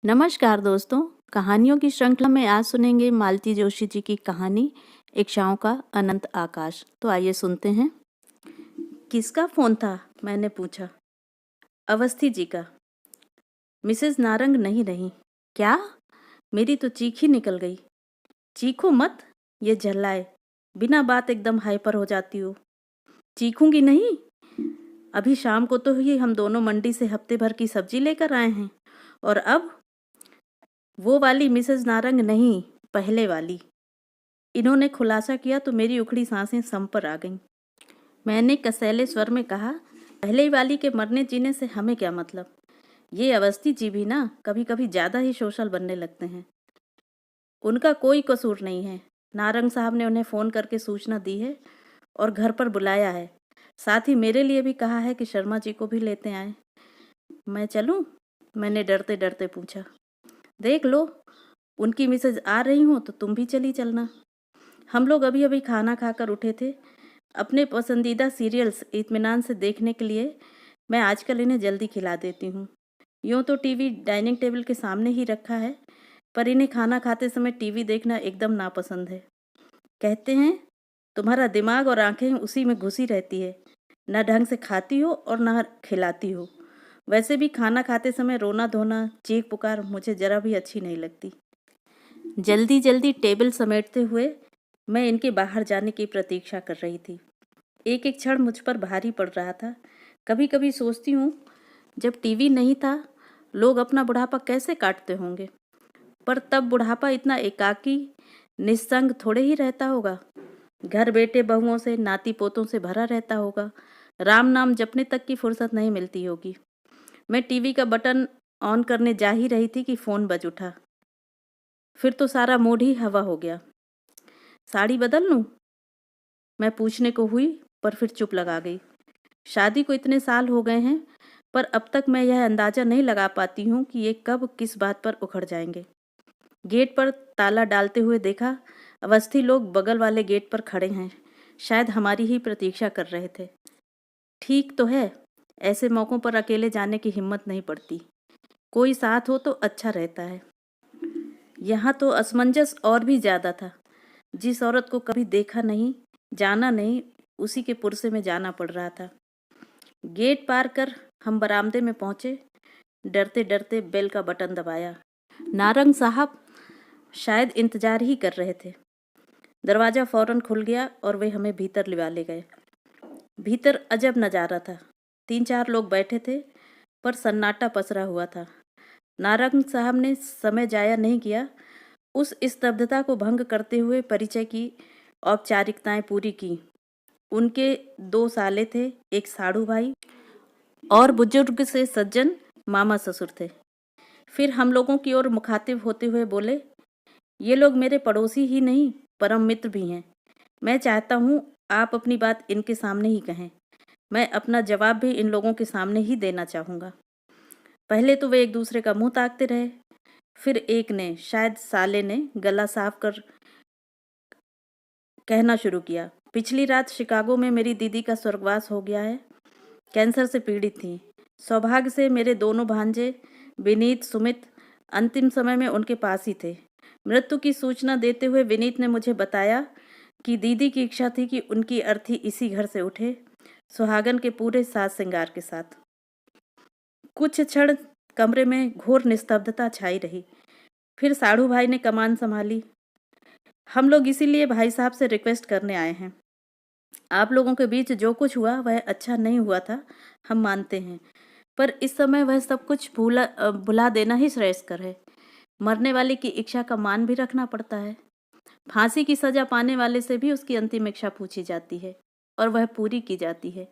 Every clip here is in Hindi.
नमस्कार दोस्तों, कहानियों की श्रृंखला में आज सुनेंगे मालती जोशी जी की कहानी इच्छाओं का अनंत आकाश। तो आइए सुनते हैं। किसका फोन था? मैंने पूछा। अवस्थी जी का। मिसेस नारंग नहीं रही। क्या? मेरी तो चीख ही निकल गई। चीखो मत, ये झल्लाए, बिना बात एकदम हाइपर हो जाती हो। चीखूंगी नहीं। अभी शाम को तो ही हम दोनों मंडी से हफ्ते भर की सब्जी लेकर आए हैं, और अब वो वाली मिसेस नारंग नहीं, पहले वाली। इन्होंने खुलासा किया तो मेरी उखड़ी सांसें सम पर आ गईं। मैंने कसैले स्वर में कहा, पहले वाली के मरने जीने से हमें क्या मतलब? ये अवस्थी जी भी ना कभी कभी ज़्यादा ही सोशल बनने लगते हैं। उनका कोई कसूर नहीं है। नारंग साहब ने उन्हें फ़ोन करके सूचना दी है और घर पर बुलाया है। साथ ही मेरे लिए भी कहा है कि शर्मा जी को भी लेते आए। मैं चलूं? मैंने डरते डरते पूछा। देख लो, उनकी मिसेज आ रही हो तो तुम भी चली चलना। हम लोग अभी अभी खाना खाकर उठे थे। अपने पसंदीदा सीरियल्स इत्मीनान से देखने के लिए मैं आजकल इन्हें जल्दी खिला देती हूँ। यूँ तो टीवी डाइनिंग टेबल के सामने ही रखा है, पर इन्हें खाना खाते समय टीवी देखना एकदम नापसंद है। कहते हैं तुम्हारा दिमाग और आंखें उसी में घुसी रहती है, न ढंग से खाती हो और न खिलाती हो। वैसे भी खाना खाते समय रोना धोना, चीख पुकार मुझे जरा भी अच्छी नहीं लगती। जल्दी जल्दी टेबल समेटते हुए मैं इनके बाहर जाने की प्रतीक्षा कर रही थी। एक एक क्षण मुझ पर भारी पड़ रहा था। कभी कभी सोचती हूँ, जब टीवी नहीं था लोग अपना बुढ़ापा कैसे काटते होंगे। पर तब बुढ़ापा इतना एकाकी निस्संग थोड़े ही रहता होगा। घर बेटे बहुओं से, नाती पोतों से भरा रहता होगा। राम नाम जपने तक की फुर्सत नहीं मिलती होगी। मैं टीवी का बटन ऑन करने जा ही रही थी कि फ़ोन बज उठा। फिर तो सारा मूड ही हवा हो गया। साड़ी बदल लूँ? मैं पूछने को हुई, पर फिर चुप लगा गई। शादी को इतने साल हो गए हैं, पर अब तक मैं यह अंदाज़ा नहीं लगा पाती हूँ कि ये कब किस बात पर उखड़ जाएंगे। गेट पर ताला डालते हुए देखा, अवस्थी लोग बगल वाले गेट पर खड़े हैं। शायद हमारी ही प्रतीक्षा कर रहे थे। ठीक तो है, ऐसे मौक़ों पर अकेले जाने की हिम्मत नहीं पड़ती। कोई साथ हो तो अच्छा रहता है। यहाँ तो असमंजस और भी ज़्यादा था। जिस औरत को कभी देखा नहीं, जाना नहीं, उसी के पुरसे में जाना पड़ रहा था। गेट पार कर हम बरामदे में पहुंचे। डरते डरते बेल का बटन दबाया। नारंग साहब शायद इंतजार ही कर रहे थे। दरवाज़ा फौरन खुल गया और वे हमें भीतर लिवा ले गए। भीतर अजब नज़ारा था। 3-4 लोग बैठे थे, पर सन्नाटा पसरा हुआ था। नारंग साहब ने समय जाया नहीं किया। उस स्तब्धता को भंग करते हुए परिचय की औपचारिकताएं पूरी की। उनके 2 साले थे, एक साड़ू भाई और बुजुर्ग से सज्जन मामा ससुर थे। फिर हम लोगों की ओर मुखातिब होते हुए बोले, ये लोग मेरे पड़ोसी ही नहीं, परम मित्र भी हैं। मैं चाहता हूँ आप अपनी बात इनके सामने ही कहें। मैं अपना जवाब भी इन लोगों के सामने ही देना चाहूँगा। पहले तो वे एक दूसरे का मुंह ताकते रहे। फिर एक ने, शायद साले ने, गला साफ कर कहना शुरू किया, पिछली रात शिकागो में मेरी दीदी का स्वर्गवास हो गया है। कैंसर से पीड़ित थी। सौभाग्य से मेरे दोनों भांजे विनीत सुमित अंतिम समय में उनके पास ही थे। मृत्यु की सूचना देते हुए विनीत ने मुझे बताया कि दीदी की इच्छा थी कि उनकी अर्थी इसी घर से उठे, सुहागन के पूरे साज श्रृंगार के साथ। कुछ क्षण कमरे में घोर निस्तब्धता छाई रही। फिर साढ़ू भाई ने कमान संभाली। हम लोग इसीलिए भाई साहब से रिक्वेस्ट करने आए हैं। आप लोगों के बीच जो कुछ हुआ वह अच्छा नहीं हुआ था, हम मानते हैं, पर इस समय वह सब कुछ भुला देना ही श्रेयस्कर है। मरने वाले की इच्छा का मान भी रखना पड़ता है। फांसी की सजा पाने वाले से भी उसकी अंतिम इच्छा पूछी जाती है और वह पूरी की जाती है।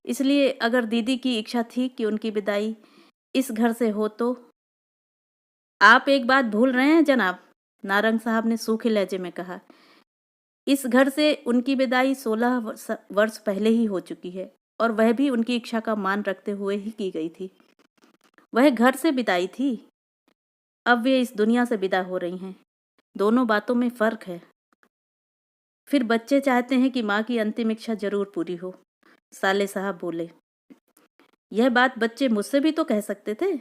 इसलिए अगर दीदी की इच्छा थी कि उनकी विदाई इस घर से हो तो। आप एक बात भूल रहे हैं जनाब, नारंग साहब ने सूखे लहजे में कहा। इस घर से उनकी विदाई 16 वर्ष पहले ही हो चुकी है, और वह भी उनकी इच्छा का मान रखते हुए ही की गई थी। वह घर से विदाई थी, अब वे इस दुनिया से विदा हो रही हैं। दोनों बातों में फर्क है। फिर बच्चे चाहते हैं कि माँ की अंतिम इच्छा जरूर पूरी हो, साले साहब बोले। यह बात बच्चे मुझसे भी तो कह सकते थे।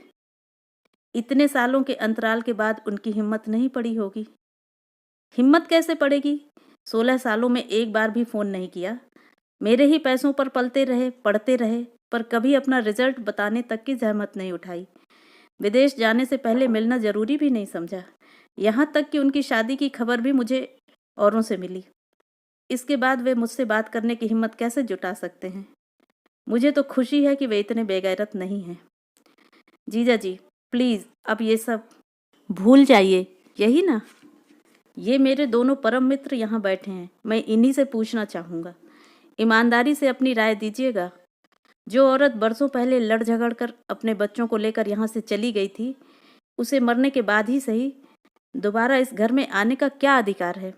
इतने सालों के अंतराल के बाद उनकी हिम्मत नहीं पड़ी होगी। हिम्मत कैसे पड़ेगी? 16 सालों में एक बार भी फ़ोन नहीं किया। मेरे ही पैसों पर पलते रहे, पढ़ते रहे, पर कभी अपना रिजल्ट बताने तक की जहमत नहीं उठाई। विदेश जाने से पहले मिलना जरूरी भी नहीं समझा। यहाँ तक कि उनकी शादी की खबर भी मुझे औरों से मिली। इसके बाद वे मुझसे बात करने की हिम्मत कैसे जुटा सकते हैं? मुझे तो खुशी है कि वे इतने बेगैरत नहीं हैं। जीजा जी, प्लीज़ अब ये सब भूल जाइए, यही ना? ये मेरे दोनों परम मित्र यहाँ बैठे हैं, मैं इन्हीं से पूछना चाहूँगा। ईमानदारी से अपनी राय दीजिएगा। जो औरत बरसों पहले लड़ झगड़ कर अपने बच्चों को लेकर यहाँ से चली गई थी, उसे मरने के बाद ही सही दोबारा इस घर में आने का क्या अधिकार है?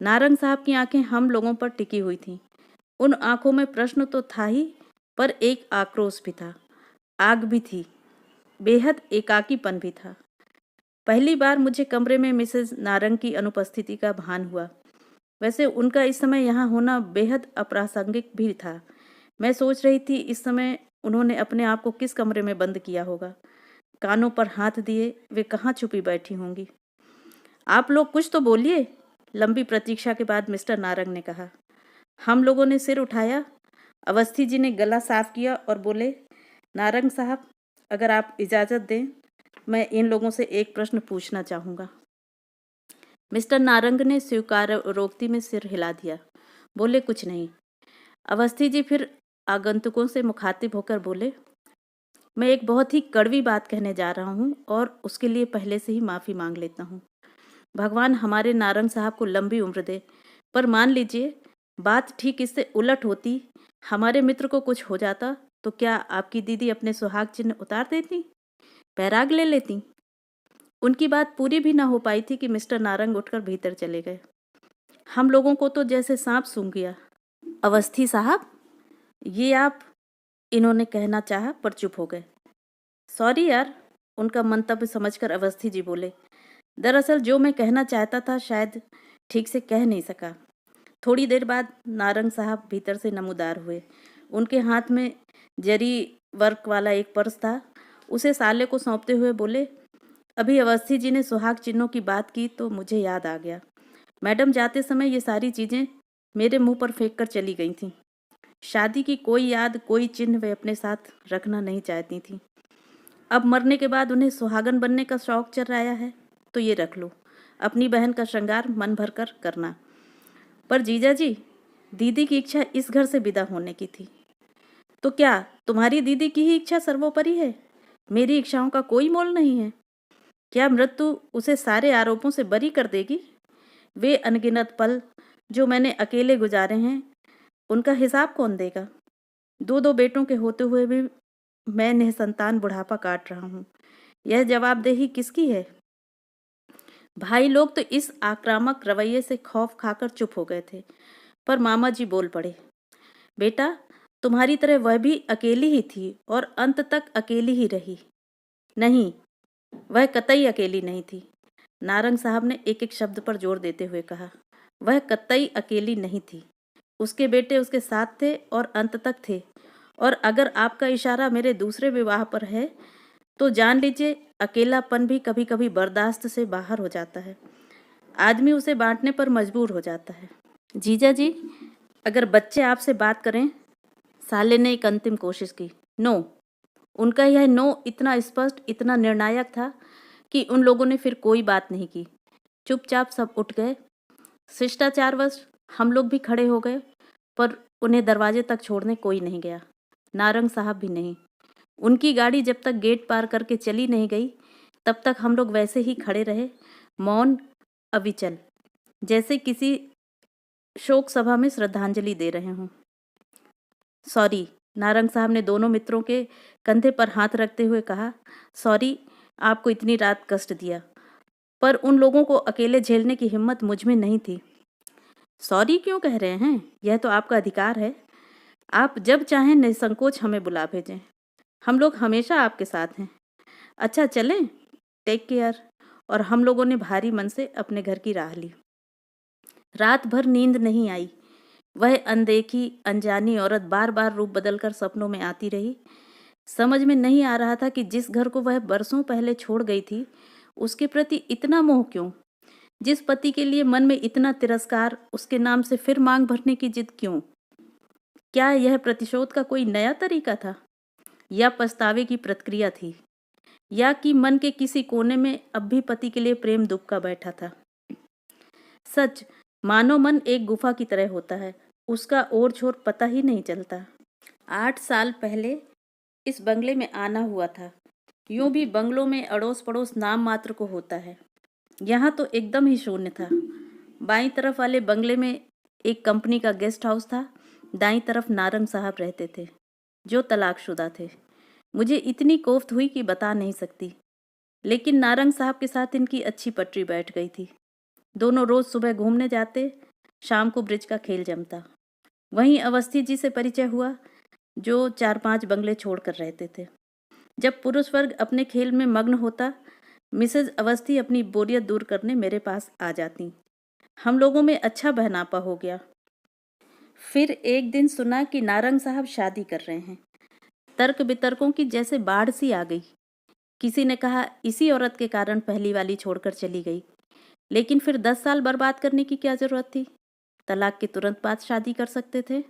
नारंग साहब की आंखें हम लोगों पर टिकी हुई थीं। उन आंखों में प्रश्न तो था ही, पर एक आक्रोश भी था, आग भी थी, बेहद एकाकीपन भी था। पहली बार मुझे कमरे में मिसेस नारंग की अनुपस्थिति का भान हुआ। वैसे उनका इस समय यहाँ होना बेहद अप्रासंगिक भी था। मैं सोच रही थी इस समय उन्होंने अपने आप को किस कमरे में बंद किया होगा। कानों पर हाथ दिए वे कहाँ छुपी बैठी होंगी। आप लोग कुछ तो बोलिए, लंबी प्रतीक्षा के बाद मिस्टर नारंग ने कहा। हम लोगों ने सिर उठाया। अवस्थी जी ने गला साफ किया और बोले, नारंग साहब, अगर आप इजाज़त दें, मैं इन लोगों से एक प्रश्न पूछना चाहूँगा। मिस्टर नारंग ने स्वीकारोक्ति में सिर हिला दिया। बोले, कुछ नहीं। अवस्थी जी फिर आगंतुकों से मुखातिब होकर बोले, मैं एक बहुत ही कड़वी बात कहने जा रहा हूँ और उसके लिए पहले से ही माफ़ी मांग लेता हूँ। भगवान हमारे नारंग साहब को लंबी उम्र दे, पर मान लीजिए बात ठीक इससे उलट होती, हमारे मित्र को कुछ हो जाता तो क्या आपकी दीदी अपने सुहाग चिन्ह उतार देती, बैराग ले लेती? उनकी बात पूरी भी ना हो पाई थी कि मिस्टर नारंग उठकर भीतर चले गए। हम लोगों को तो जैसे सांप सूंघ गया। अवस्थी साहब, ये आप, इन्होंने कहना चाहा पर चुप हो गए। सॉरी यार, उनका मंतव्य समझकर अवस्थी जी बोले, दरअसल जो मैं कहना चाहता था शायद ठीक से कह नहीं सका। थोड़ी देर बाद नारंग साहब भीतर से नमूदार हुए। उनके हाथ में जरी वर्क वाला एक पर्स था। उसे साले को सौंपते हुए बोले, अभी अवस्थी जी ने सुहाग चिन्हों की बात की तो मुझे याद आ गया। मैडम जाते समय ये सारी चीज़ें मेरे मुंह पर फेंक कर चली गई थीं। शादी की कोई याद, कोई चिन्ह वे अपने साथ रखना नहीं चाहती थीं। अब मरने के बाद उन्हें सुहागन बनने का शौक चल रहा है, तो ये रख लो, अपनी बहन का श्रृंगार मन भर कर करना। पर जीजा जी, दीदी की इच्छा इस घर से विदा होने की थी। तो क्या तुम्हारी दीदी की ही इच्छा सर्वोपरि है? मेरी इच्छाओं का कोई मोल नहीं है? क्या मृत्यु उसे सारे आरोपों से बरी कर देगी? वे अनगिनत पल जो मैंने अकेले गुजारे हैं, उनका हिसाब कौन देगा? दो दो बेटों के होते हुए भी मैं निसंतान बुढ़ापा काट रहा हूँ। यह जवाबदेही किसकी है? भाई लोग तो इस आक्रामक रवैये से खौफ खाकर चुप हो गए थे, पर मामा जी बोल पड़े, बेटा, तुम्हारी तरह वह भी अकेली ही थी और अंत तक अकेली ही रही। नहीं, वह कतई अकेली नहीं थी। नारंग साहब ने एक एक शब्द पर जोर देते हुए कहा, वह कतई अकेली नहीं थी। उसके बेटे उसके साथ थे और अंत तक थे। और अगर आपका इशारा मेरे दूसरे विवाह पर है, तो जान लीजिए अकेलापन भी कभी कभी बर्दाश्त से बाहर हो जाता है। आदमी उसे बांटने पर मजबूर हो जाता है। जीजा जी, अगर बच्चे आपसे बात करें, साले ने एक अंतिम कोशिश की। नो। उनका यह नो इतना स्पष्ट, इतना निर्णायक था कि उन लोगों ने फिर कोई बात नहीं की। चुपचाप सब उठ गए। शिष्टाचारवश हम लोग भी खड़े हो गए, पर उन्हें दरवाजे तक छोड़ने कोई नहीं गया, नारंग साहब भी नहीं। उनकी गाड़ी जब तक गेट पार करके चली नहीं गई, तब तक हम लोग वैसे ही खड़े रहे, मौन, अविचल, जैसे किसी शोक सभा में श्रद्धांजलि दे रहे हों। सॉरी, नारंग साहब ने दोनों मित्रों के कंधे पर हाथ रखते हुए कहा, सॉरी, आपको इतनी रात कष्ट दिया, पर उन लोगों को अकेले झेलने की हिम्मत मुझ में नहीं थी। सॉरी क्यों कह रहे हैं? यह तो आपका अधिकार है। आप जब चाहें निसंकोच हमें बुला भेजें, हम लोग हमेशा आपके साथ हैं। अच्छा चलें, टेक केयर। और हम लोगों ने भारी मन से अपने घर की राह ली। रात भर नींद नहीं आई। वह अनदेखी, अनजानी औरत बार बार रूप बदलकर सपनों में आती रही। समझ में नहीं आ रहा था कि जिस घर को वह बरसों पहले छोड़ गई थी, उसके प्रति इतना मोह क्यों? जिस पति के लिए मन में इतना तिरस्कार, उसके नाम से फिर मांग भरने की जिद क्यों? क्या यह प्रतिशोध का कोई नया तरीका था, या पछतावे की प्रतिक्रिया थी, या कि मन के किसी कोने में अब भी पति के लिए प्रेम दुबका बैठा था? सच, मानो मन एक गुफा की तरह होता है, उसका ओर छोर पता ही नहीं चलता। 8 साल पहले इस बंगले में आना हुआ था। यूं भी बंगलों में अड़ोस पड़ोस नाम मात्र को होता है, यहाँ तो एकदम ही शून्य था। बाईं तरफ वाले बंगले में एक कंपनी का गेस्ट हाउस था, दाईं तरफ नारंग साहब रहते थे, जो तलाकशुदा थे। मुझे इतनी कोफ्त हुई कि बता नहीं सकती, लेकिन नारंग साहब के साथ इनकी अच्छी पटरी बैठ गई थी। दोनों रोज सुबह घूमने जाते, शाम को ब्रिज का खेल जमता। वहीं अवस्थी जी से परिचय हुआ, जो 4-5 बंगले छोड़कर रहते थे। जब पुरुष वर्ग अपने खेल में मग्न होता, मिसेज अवस्थी अपनी बोरियत दूर करने मेरे पास आ जाती। हम लोगों में अच्छा बहनापा हो गया। फिर एक दिन सुना कि नारंग साहब शादी कर रहे हैं। तर्क वितर्कों की जैसे बाढ़ सी आ गई। किसी ने कहा इसी औरत के कारण पहली वाली छोड़कर चली गई, लेकिन फिर 10 साल बर्बाद करने की क्या जरूरत थी? तलाक के तुरंत बाद शादी कर सकते थे।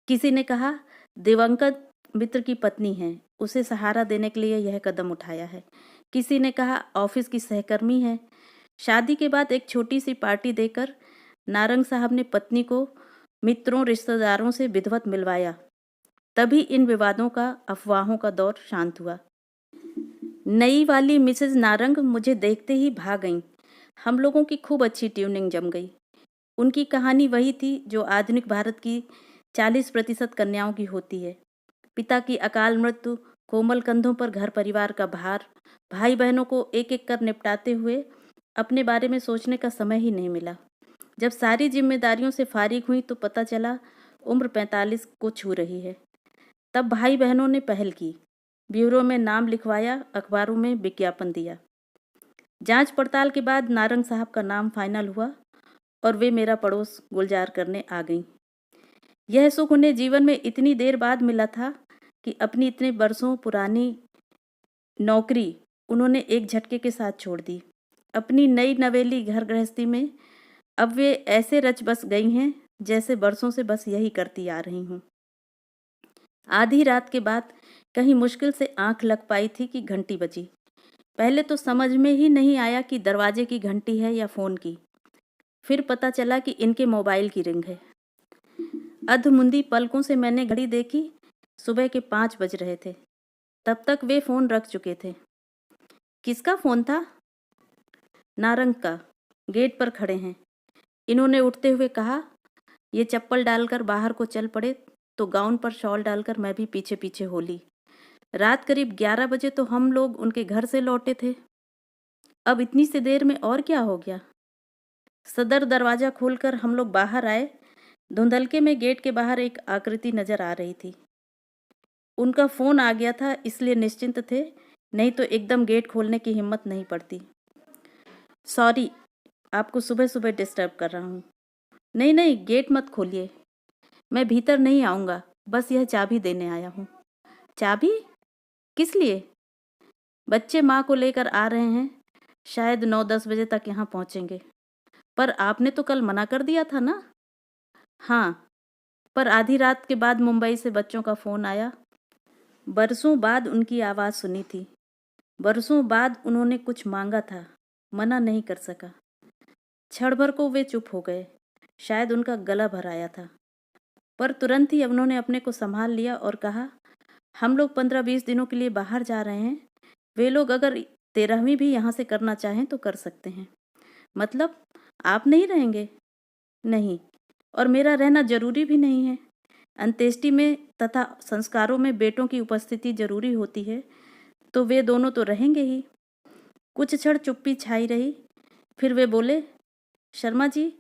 किसी ने कहा दिवंगत मित्र की पत्नी है, उसे सहारा देने के लिए यह कदम उठाया है। किसी ने कहा ऑफिस की सहकर्मी है। शादी के बाद एक छोटी सी पार्टी देकर नारंग साहब ने पत्नी को मित्रों रिश्तेदारों से विधिवत मिलवाया। तभी इन विवादों का, अफवाहों का दौर शांत हुआ। नई वाली मिसेज नारंग मुझे देखते ही भाग गईं। हम लोगों की खूब अच्छी ट्यूनिंग जम गई। उनकी कहानी वही थी जो आधुनिक भारत की 40% कन्याओं की होती है। पिता की अकाल मृत्यु, कोमल कंधों पर घर परिवार का भार, भाई बहनों को एक एक कर निपटाते हुए अपने बारे में सोचने का समय ही नहीं मिला। जब सारी जिम्मेदारियों से फारिग हुई तो पता चला उम्र 45 को छू रही है। तब भाई बहनों ने पहल की, ब्यूरो में नाम लिखवाया, अखबारों में विज्ञापन दिया। जांच पड़ताल के बाद नारंग साहब का नाम फाइनल हुआ और वे मेरा पड़ोस गुलजार करने आ गईं। यह सुख उन्हें जीवन में इतनी देर बाद मिला था कि अपनी इतने बरसों पुरानी नौकरी उन्होंने एक झटके के साथ छोड़ दी। अपनी नई नवेली घर गृहस्थी में अब वे ऐसे रच बस गई हैं जैसे बरसों से बस यही करती आ रही हूँ। आधी रात के बाद कहीं मुश्किल से आंख लग पाई थी कि घंटी बजी। पहले तो समझ में ही नहीं आया कि दरवाजे की घंटी है या फ़ोन की। फिर पता चला कि इनके मोबाइल की रिंग है। अधमुंदी पलकों से मैंने घड़ी देखी, सुबह के 5 बज रहे थे। तब तक वे फ़ोन रख चुके थे। किसका फ़ोन था? नारंग का। गेट पर खड़े हैं। इन्होंने उठते हुए कहा, ये चप्पल डालकर बाहर को चल पड़े तो गाउन पर शॉल डालकर मैं भी पीछे पीछे हो ली। रात करीब 11 बजे तो हम लोग उनके घर से लौटे थे। अब इतनी सी देर में और क्या हो गया? सदर दरवाजा खोलकर हम लोग बाहर आए। धुंधलके में गेट के बाहर एक आकृति नजर आ रही थी। उनका फ़ोन आ गया था इसलिए निश्चिंत थे, नहीं तो एकदम गेट खोलने की हिम्मत नहीं पड़ती। सॉरी, आपको सुबह सुबह डिस्टर्ब कर रहा हूँ। नहीं नहीं, गेट मत खोलिए, मैं भीतर नहीं आऊँगा, बस यह चाबी देने आया हूँ। चाबी? किस लिए? बच्चे माँ को लेकर आ रहे हैं, शायद 9-10 बजे तक यहाँ पहुँचेंगे। पर आपने तो कल मना कर दिया था ना? हाँ, पर आधी रात के बाद मुंबई से बच्चों का फ़ोन आया। बरसों बाद उनकी आवाज़ सुनी थी। बरसों बाद उन्होंने कुछ मांगा था, मना नहीं कर सका। क्षण भर को वे चुप हो गए, शायद उनका गला भर आया था। पर तुरंत ही उन्होंने अपने को संभाल लिया और कहा, हम लोग 15-20 दिनों के लिए बाहर जा रहे हैं। वे लोग अगर 13वीं भी यहाँ से करना चाहें तो कर सकते हैं। मतलब आप नहीं रहेंगे? नहीं, और मेरा रहना जरूरी भी नहीं है। अंत्येष्टि में तथा संस्कारों में बेटों की उपस्थिति जरूरी होती है, तो वे दोनों तो रहेंगे ही। कुछ क्षण चुप्पी छाई रही। फिर वे बोले, शर्मा जी,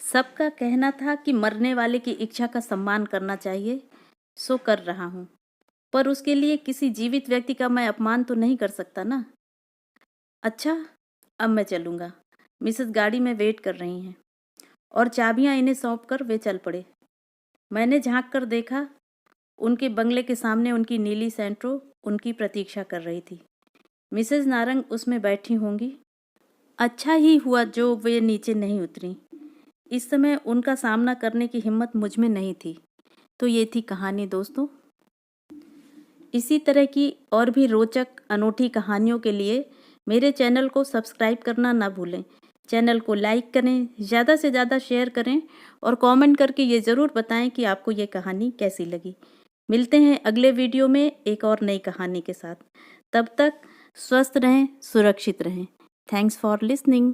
सबका कहना था कि मरने वाले की इच्छा का सम्मान करना चाहिए, सो कर रहा हूँ। पर उसके लिए किसी जीवित व्यक्ति का मैं अपमान तो नहीं कर सकता ना। अच्छा, अब मैं चलूँगा। मिसेस गाड़ी में वेट कर रही हैं। और चाबियां इन्हें सौंप कर वे चल पड़े। मैंने झांक कर देखा उनके बंगले के सामने उनकी नीली सेंट्रो उनकी प्रतीक्षा कर रही थी। मिसेज नारंग उसमें बैठी होंगी। अच्छा ही हुआ जो वे नीचे नहीं उतरी। इस समय उनका सामना करने की हिम्मत मुझ में नहीं थी। तो ये थी कहानी दोस्तों। इसी तरह की और भी रोचक अनोखी कहानियों के लिए मेरे चैनल को सब्सक्राइब करना ना भूलें। चैनल को लाइक करें, ज़्यादा से ज़्यादा शेयर करें और कमेंट करके ये ज़रूर बताएं कि आपको ये कहानी कैसी लगी। मिलते हैं अगले वीडियो में एक और नई कहानी के साथ। तब तक स्वस्थ रहें, सुरक्षित रहें। Thanks for listening.